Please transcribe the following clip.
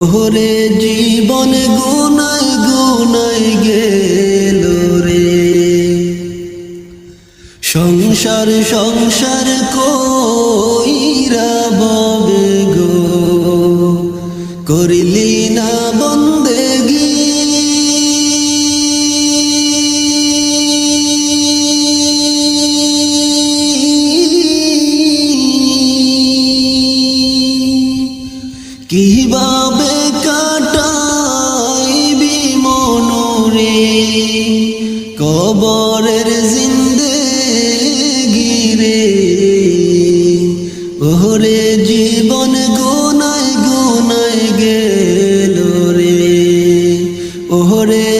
ওরে জীবন গুনায় গুনায় গেল রে, সংসার সংসার কইরা ববে গো, করিলি না বন্দেগি। কিভাবে কাটাইবি মনরে কবরের জিন্দেগি রে, ওরে জীবন গুনায় গুনায় গেল রে, ওরে